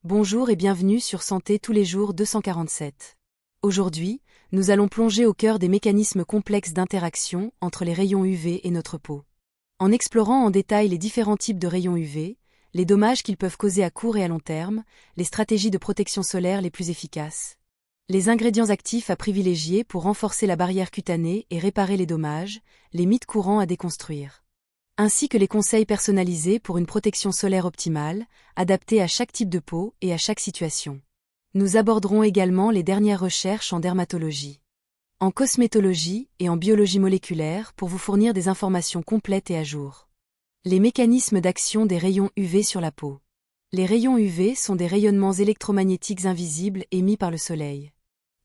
Bonjour et bienvenue sur Santé tous les jours 247. Aujourd'hui, nous allons plonger au cœur des mécanismes complexes d'interaction entre les rayons UV et notre peau. En explorant en détail les différents types de rayons UV, les dommages qu'ils peuvent causer à court et à long terme, les stratégies de protection solaire les plus efficaces, les ingrédients actifs à privilégier pour renforcer la barrière cutanée et réparer les dommages, les mythes courants à déconstruire, ainsi que les conseils personnalisés pour une protection solaire optimale, adaptée à chaque type de peau et à chaque situation. Nous aborderons également les dernières recherches en dermatologie, en cosmétologie et en biologie moléculaire pour vous fournir des informations complètes et à jour. Les mécanismes d'action des rayons UV sur la peau. Les rayons UV sont des rayonnements électromagnétiques invisibles émis par le soleil,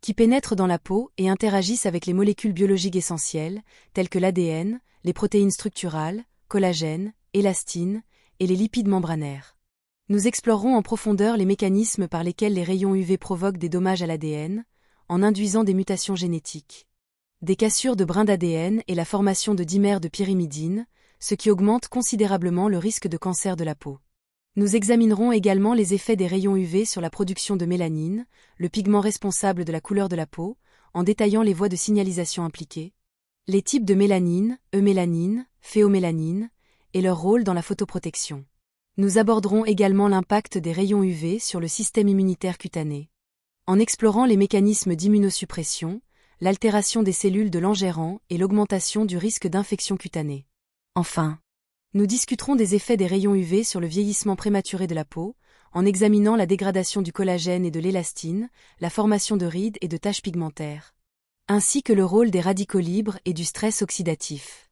qui pénètrent dans la peau et interagissent avec les molécules biologiques essentielles, telles que l'ADN, les protéines structurales, collagène, élastine et les lipides membranaires. Nous explorerons en profondeur les mécanismes par lesquels les rayons UV provoquent des dommages à l'ADN, en induisant des mutations génétiques, des cassures de brins d'ADN et la formation de dimères de pyrimidine, ce qui augmente considérablement le risque de cancer de la peau. Nous examinerons également les effets des rayons UV sur la production de mélanine, le pigment responsable de la couleur de la peau, en détaillant les voies de signalisation impliquées, les types de mélanine, eumélanine, phéomélanine, et leur rôle dans la photoprotection. Nous aborderons également l'impact des rayons UV sur le système immunitaire cutané, en explorant les mécanismes d'immunosuppression, l'altération des cellules de Langerhans et l'augmentation du risque d'infection cutanée. Enfin, nous discuterons des effets des rayons UV sur le vieillissement prématuré de la peau, en examinant la dégradation du collagène et de l'élastine, la formation de rides et de taches pigmentaires, ainsi que le rôle des radicaux libres et du stress oxydatif.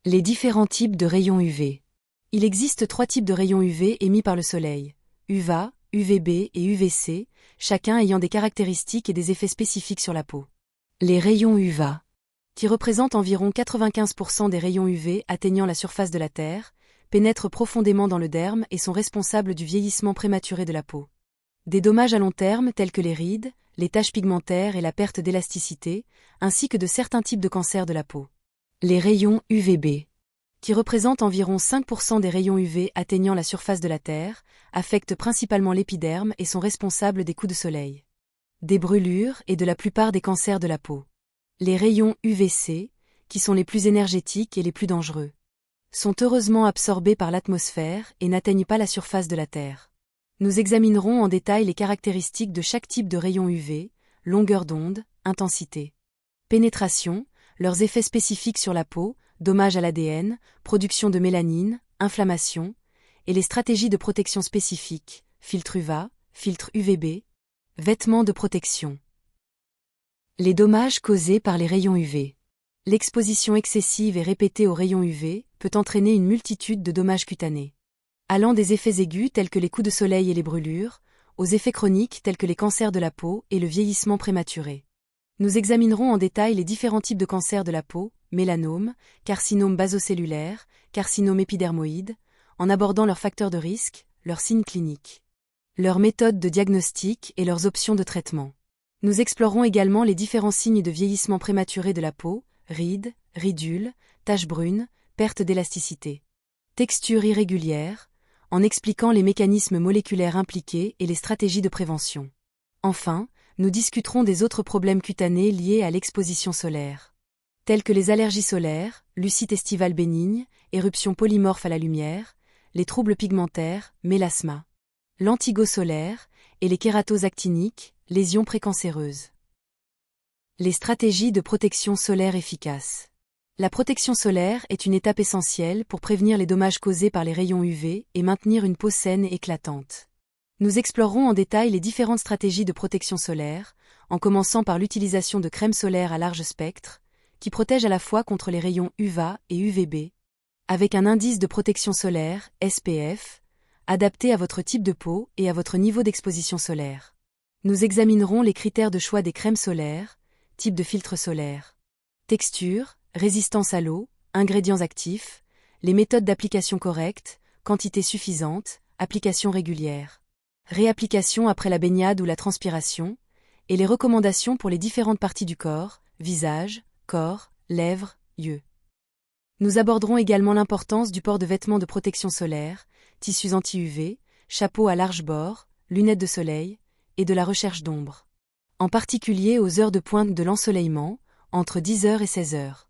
Les différents types de rayons UV. Il existe 3 types de rayons UV émis par le soleil: UVA, UVB et UVC, chacun ayant des caractéristiques et des effets spécifiques sur la peau. Les rayons UVA, qui représentent environ 95% des rayons UV atteignant la surface de la Terre, pénètrent profondément dans le derme et sont responsables du vieillissement prématuré de la peau. Des dommages à long terme tels que les rides, les taches pigmentaires et la perte d'élasticité, ainsi que de certains types de cancers de la peau. Les rayons UVB, qui représentent environ 5% des rayons UV atteignant la surface de la Terre, affectent principalement l'épiderme et sont responsables des coups de soleil, des brûlures et de la plupart des cancers de la peau. Les rayons UVC, qui sont les plus énergétiques et les plus dangereux, sont heureusement absorbés par l'atmosphère et n'atteignent pas la surface de la Terre. Nous examinerons en détail les caractéristiques de chaque type de rayon UV, longueur d'onde, intensité, pénétration, leurs effets spécifiques sur la peau, dommages à l'ADN, production de mélanine, inflammation, et les stratégies de protection spécifiques, filtre UVA, filtre UVB, vêtements de protection. Les dommages causés par les rayons UV. L'exposition excessive et répétée aux rayons UV peut entraîner une multitude de dommages cutanés, allant des effets aigus tels que les coups de soleil et les brûlures, aux effets chroniques tels que les cancers de la peau et le vieillissement prématuré. Nous examinerons en détail les différents types de cancers de la peau, mélanome, carcinome basocellulaire, carcinome épidermoïde, en abordant leurs facteurs de risque, leurs signes cliniques, leurs méthodes de diagnostic et leurs options de traitement. Nous explorerons également les différents signes de vieillissement prématuré de la peau, rides, ridules, taches brunes, perte d'élasticité, texture irrégulière, en expliquant les mécanismes moléculaires impliqués et les stratégies de prévention. Enfin, nous discuterons des autres problèmes cutanés liés à l'exposition solaire, tels que les allergies solaires, lucite estivale bénigne, éruptions polymorphes à la lumière, les troubles pigmentaires, mélasma, l'antigo solaire et les kératoses actiniques, lésions précancéreuses. Les stratégies de protection solaire efficaces. La protection solaire est une étape essentielle pour prévenir les dommages causés par les rayons UV et maintenir une peau saine et éclatante. Nous explorerons en détail les différentes stratégies de protection solaire, en commençant par l'utilisation de crèmes solaires à large spectre, qui protègent à la fois contre les rayons UVA et UVB, avec un indice de protection solaire, SPF, adapté à votre type de peau et à votre niveau d'exposition solaire. Nous examinerons les critères de choix des crèmes solaires, type de filtre solaire, texture, résistance à l'eau, ingrédients actifs, les méthodes d'application correctes, quantité suffisante, application régulière, réapplication après la baignade ou la transpiration, et les recommandations pour les différentes parties du corps, visage, corps, lèvres, yeux. Nous aborderons également l'importance du port de vêtements de protection solaire, tissus anti-UV, chapeaux à large bord, lunettes de soleil, et de la recherche d'ombre. En particulier aux heures de pointe de l'ensoleillement, entre 10h et 16h.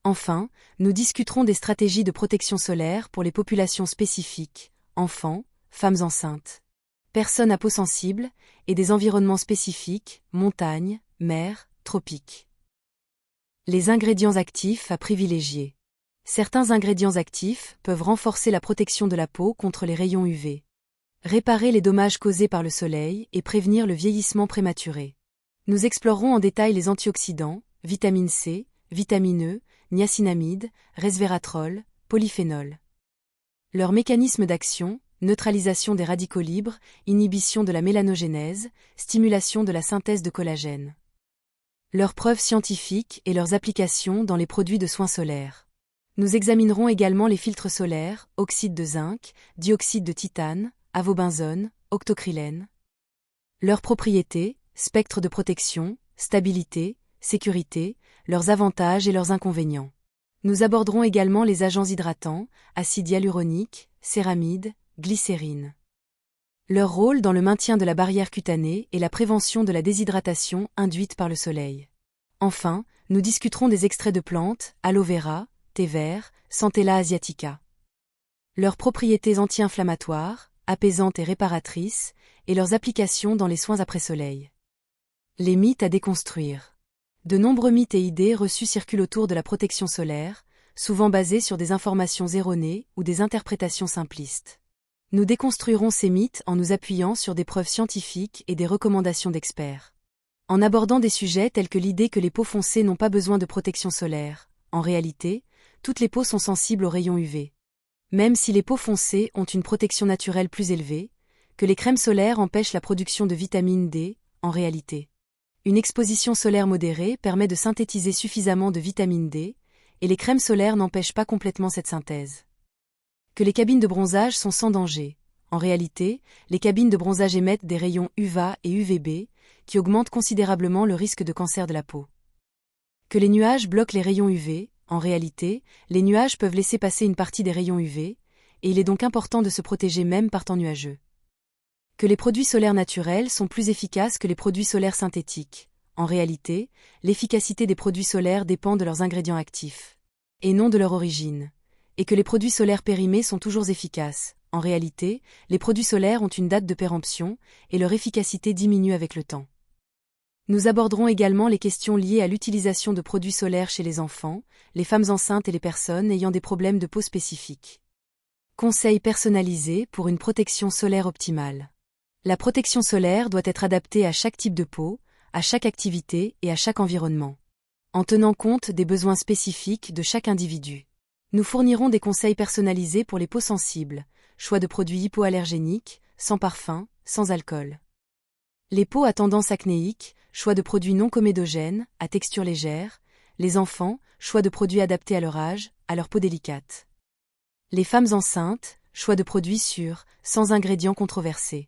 Enfin, nous discuterons des stratégies de protection solaire pour les populations spécifiques, enfants, femmes enceintes, personnes à peau sensible, et des environnements spécifiques, montagnes, mers, tropiques. Les ingrédients actifs à privilégier. Certains ingrédients actifs peuvent renforcer la protection de la peau contre les rayons UV, réparer les dommages causés par le soleil et prévenir le vieillissement prématuré. Nous explorerons en détail les antioxydants, vitamine C, vitamine E, niacinamide, resveratrol, polyphénol. Leur mécanisme d'action, neutralisation des radicaux libres, inhibition de la mélanogénèse, stimulation de la synthèse de collagène. Leurs preuves scientifiques et leurs applications dans les produits de soins solaires. Nous examinerons également les filtres solaires, oxyde de zinc, dioxyde de titane, avobenzone, octocrylène. Leurs propriétés, spectre de protection, stabilité, sécurité, leurs avantages et leurs inconvénients. Nous aborderons également les agents hydratants, acide hyaluronique, céramide, glycérine. Leur rôle dans le maintien de la barrière cutanée et la prévention de la déshydratation induite par le soleil. Enfin, nous discuterons des extraits de plantes, aloe vera, thé vert, Centella asiatica. Leurs propriétés anti-inflammatoires, apaisantes et réparatrices, et leurs applications dans les soins après soleil. Les mythes à déconstruire. De nombreux mythes et idées reçus circulent autour de la protection solaire, souvent basés sur des informations erronées ou des interprétations simplistes. Nous déconstruirons ces mythes en nous appuyant sur des preuves scientifiques et des recommandations d'experts. En abordant des sujets tels que l'idée que les peaux foncées n'ont pas besoin de protection solaire. En réalité, toutes les peaux sont sensibles aux rayons UV. Même si les peaux foncées ont une protection naturelle plus élevée, que les crèmes solaires empêchent la production de vitamine D, en réalité. Une exposition solaire modérée permet de synthétiser suffisamment de vitamine D, et les crèmes solaires n'empêchent pas complètement cette synthèse. Que les cabines de bronzage sont sans danger. En réalité, les cabines de bronzage émettent des rayons UVA et UVB, qui augmentent considérablement le risque de cancer de la peau. Que les nuages bloquent les rayons UV. En réalité, les nuages peuvent laisser passer une partie des rayons UV, et il est donc important de se protéger même par temps nuageux. Que les produits solaires naturels sont plus efficaces que les produits solaires synthétiques. En réalité, l'efficacité des produits solaires dépend de leurs ingrédients actifs, et non de leur origine. Et que les produits solaires périmés sont toujours efficaces. En réalité, les produits solaires ont une date de péremption, et leur efficacité diminue avec le temps. Nous aborderons également les questions liées à l'utilisation de produits solaires chez les enfants, les femmes enceintes et les personnes ayant des problèmes de peau spécifiques. Conseils personnalisés pour une protection solaire optimale. La protection solaire doit être adaptée à chaque type de peau, à chaque activité et à chaque environnement, en tenant compte des besoins spécifiques de chaque individu. Nous fournirons des conseils personnalisés pour les peaux sensibles, choix de produits hypoallergéniques, sans parfum, sans alcool. Les peaux à tendance acnéique, choix de produits non comédogènes, à texture légère. Les enfants, choix de produits adaptés à leur âge, à leur peau délicate. Les femmes enceintes, choix de produits sûrs, sans ingrédients controversés.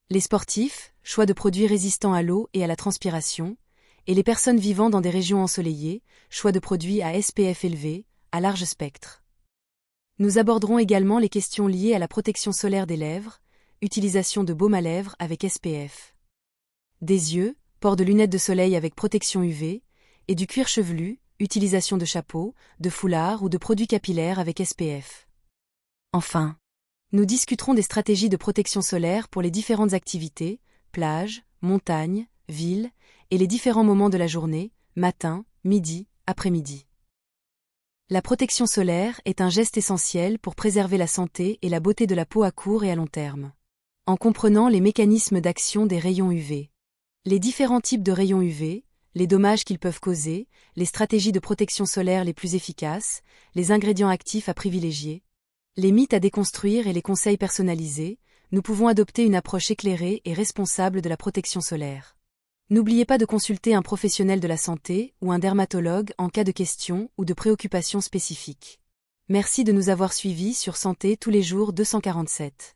Les sportifs, choix de produits résistants à l'eau et à la transpiration. Et les personnes vivant dans des régions ensoleillées, choix de produits à SPF élevé, à large spectre. Nous aborderons également les questions liées à la protection solaire des lèvres, utilisation de baume à lèvres avec SPF. Des yeux, port de lunettes de soleil avec protection UV, et du cuir chevelu, utilisation de chapeaux, de foulards ou de produits capillaires avec SPF. Enfin, nous discuterons des stratégies de protection solaire pour les différentes activités, plages, montagnes, villes, et les différents moments de la journée, matin, midi, après-midi. La protection solaire est un geste essentiel pour préserver la santé et la beauté de la peau à court et à long terme. En comprenant les mécanismes d'action des rayons UV. Les différents types de rayons UV, les dommages qu'ils peuvent causer, les stratégies de protection solaire les plus efficaces, les ingrédients actifs à privilégier, les mythes à déconstruire et les conseils personnalisés, nous pouvons adopter une approche éclairée et responsable de la protection solaire. N'oubliez pas de consulter un professionnel de la santé ou un dermatologue en cas de questions ou de préoccupations spécifiques. Merci de nous avoir suivis sur Santé tous les jours 247.